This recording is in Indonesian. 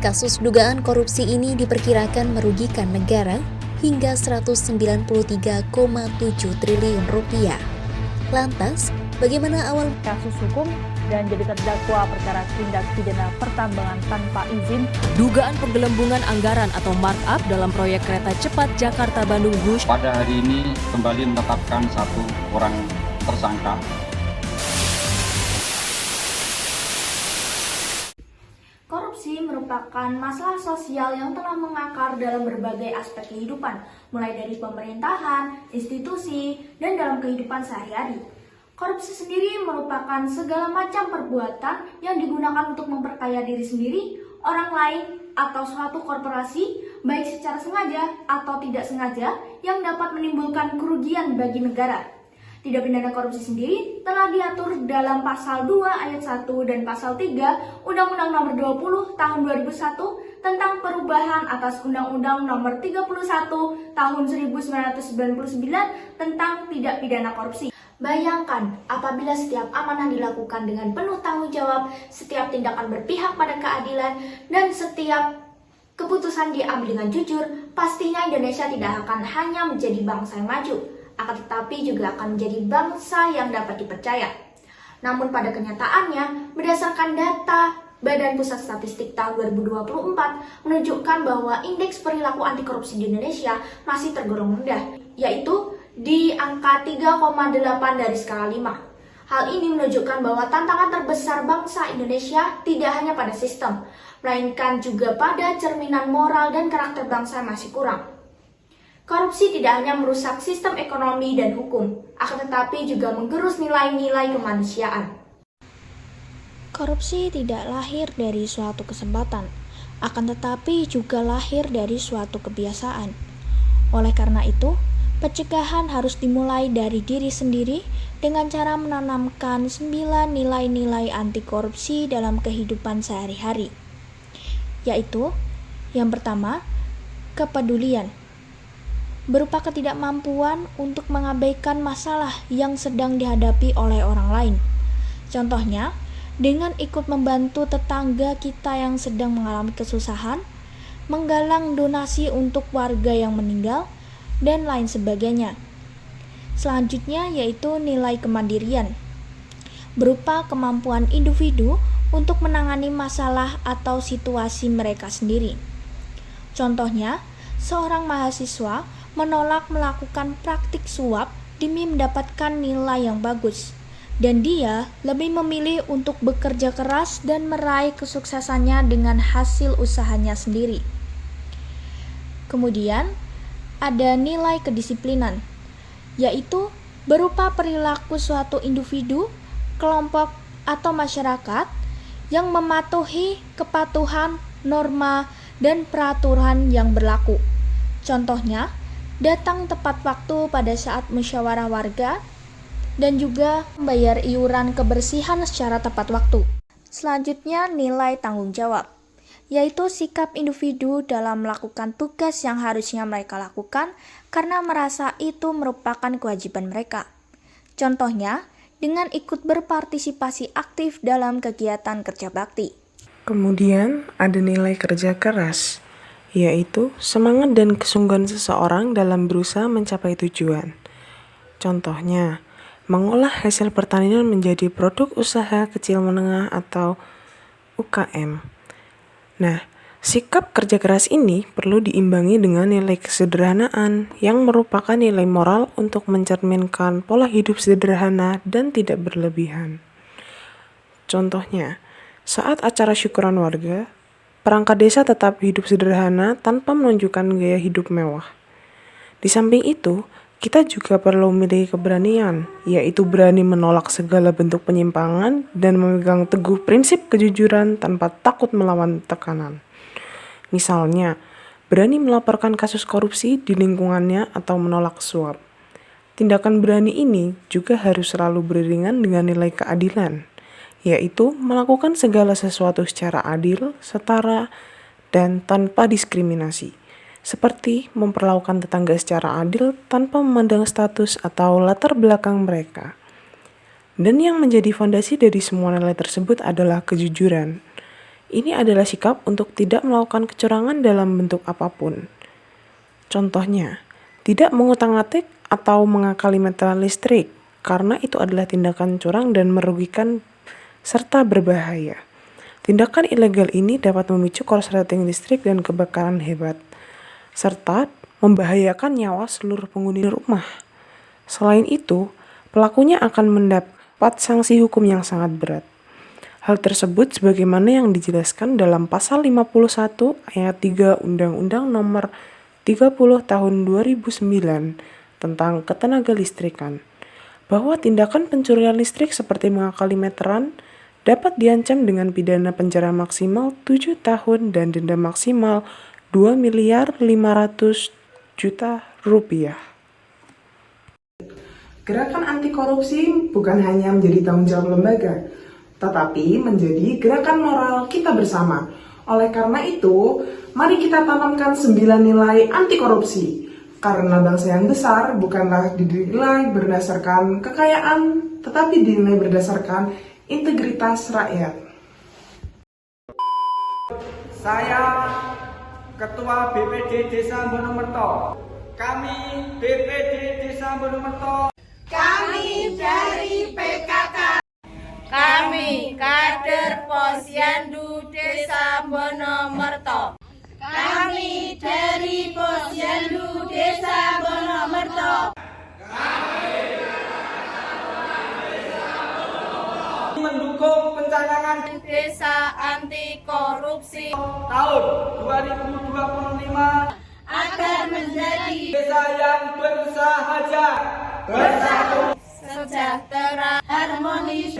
Kasus dugaan korupsi ini diperkirakan merugikan negara hingga 193,7 triliun rupiah. Lantas, bagaimana awal kasus hukum dan jadi terdakwa perkara tindak pidana pertambangan tanpa izin, dugaan penggelembungan anggaran atau markup dalam proyek kereta cepat Jakarta-Bandung Wush. Pada hari ini kembali menetapkan satu orang tersangka. Korupsi merupakan masalah sosial yang telah mengakar dalam berbagai aspek kehidupan, mulai dari pemerintahan, institusi, dan dalam kehidupan sehari-hari. Korupsi sendiri merupakan segala macam perbuatan yang digunakan untuk memperkaya diri sendiri, orang lain, atau suatu korporasi, baik secara sengaja atau tidak sengaja, yang dapat menimbulkan kerugian bagi negara. Tindak pidana korupsi sendiri telah diatur dalam Pasal 2 Ayat 1 dan Pasal 3 Undang-Undang Nomor 20 Tahun 2001 tentang perubahan atas Undang-Undang Nomor 31 Tahun 1999 tentang tindak pidana korupsi. Bayangkan apabila setiap amanah dilakukan dengan penuh tanggung jawab, setiap tindakan berpihak pada keadilan, dan setiap keputusan diambil dengan jujur, pastinya Indonesia tidak akan hanya menjadi bangsa yang maju, akan tetapi juga akan menjadi bangsa yang dapat dipercaya. Namun pada kenyataannya, berdasarkan data Badan Pusat Statistik tahun 2024 menunjukkan bahwa indeks perilaku anti korupsi di Indonesia masih tergolong rendah, yaitu di angka 3,8 dari skala 5. Hal ini menunjukkan bahwa tantangan terbesar bangsa Indonesia tidak hanya pada sistem, melainkan juga pada cerminan moral dan karakter bangsa yang masih kurang. Korupsi tidak hanya merusak sistem ekonomi dan hukum, akan tetapi juga menggerus nilai-nilai kemanusiaan. Korupsi tidak lahir dari suatu kesempatan, akan tetapi juga lahir dari suatu kebiasaan. Oleh karena itu, pencegahan harus dimulai dari diri sendiri dengan cara menanamkan 9 nilai-nilai anti korupsi dalam kehidupan sehari-hari. Yaitu, yang pertama, kepedulian. Berupa ketidakmampuan untuk mengabaikan masalah yang sedang dihadapi oleh orang lain. Contohnya, dengan ikut membantu tetangga kita yang sedang mengalami kesusahan, menggalang donasi untuk warga yang meninggal, dan lain sebagainya. Selanjutnya yaitu nilai kemandirian, berupa kemampuan individu untuk menangani masalah atau situasi mereka sendiri. Contohnya, seorang mahasiswa menolak melakukan praktik suap demi mendapatkan nilai yang bagus, dan dia lebih memilih untuk bekerja keras dan meraih kesuksesannya dengan hasil usahanya sendiri. Kemudian, ada nilai kedisiplinan, yaitu berupa perilaku suatu individu, kelompok, atau masyarakat yang mematuhi kepatuhan, norma, dan peraturan yang berlaku. Contohnya, datang tepat waktu pada saat musyawarah warga, dan juga membayar iuran kebersihan secara tepat waktu. Selanjutnya, nilai tanggung jawab, yaitu sikap individu dalam melakukan tugas yang harusnya mereka lakukan karena merasa itu merupakan kewajiban mereka. Contohnya, dengan ikut berpartisipasi aktif dalam kegiatan kerja bakti. Kemudian ada nilai kerja keras, yaitu semangat dan kesungguhan seseorang dalam berusaha mencapai tujuan. Contohnya, mengolah hasil pertanian menjadi produk usaha kecil menengah atau UKM. Nah, sikap kerja keras ini perlu diimbangi dengan nilai kesederhanaan yang merupakan nilai moral untuk mencerminkan pola hidup sederhana dan tidak berlebihan. Contohnya, saat acara syukuran warga, perangkat desa tetap hidup sederhana tanpa menunjukkan gaya hidup mewah. Di samping itu, kita juga perlu memiliki keberanian, yaitu berani menolak segala bentuk penyimpangan dan memegang teguh prinsip kejujuran tanpa takut melawan tekanan. Misalnya, berani melaporkan kasus korupsi di lingkungannya atau menolak suap. Tindakan berani ini juga harus selalu beriringan dengan nilai keadilan, yaitu melakukan segala sesuatu secara adil, setara, dan tanpa diskriminasi. Seperti memperlakukan tetangga secara adil tanpa memandang status atau latar belakang mereka. Dan yang menjadi fondasi dari semua nilai tersebut adalah kejujuran. Ini adalah sikap untuk tidak melakukan kecurangan dalam bentuk apapun. Contohnya, tidak mengutak-atik atau mengakali meteran listrik, karena itu adalah tindakan curang dan merugikan serta berbahaya. Tindakan ilegal ini dapat memicu korsleting listrik dan kebakaran hebat, serta membahayakan nyawa seluruh penghuni rumah. Selain itu, pelakunya akan mendapat sanksi hukum yang sangat berat. Hal tersebut sebagaimana yang dijelaskan dalam Pasal 51 Ayat 3 Undang-Undang Nomor 30 Tahun 2009 tentang Ketenagalistrikan, bahwa tindakan pencurian listrik seperti mengakali meteran dapat diancam dengan pidana penjara maksimal 7 tahun dan denda maksimal 2.500.000.000 rupiah. Gerakan anti korupsi bukan hanya menjadi tanggung jawab lembaga, tetapi menjadi gerakan moral kita bersama. Oleh karena itu, mari kita tanamkan 9 nilai anti korupsi. Karena bangsa yang besar bukanlah dinilai berdasarkan kekayaan, tetapi dinilai berdasarkan integritas rakyat. Saya Ketua BPD Desa Bonomerto. Kami BPD Desa Bonomerto. Kami dari PKK. Kami kader Posyandu Desa Bonomerto. Kami dari Posyandu Desa Bonomerto. Mendukung pencanangan Desa Anti Korupsi tahun 2025 agar menjadi desa yang bersahaja, bersatu, sejahtera, harmonis.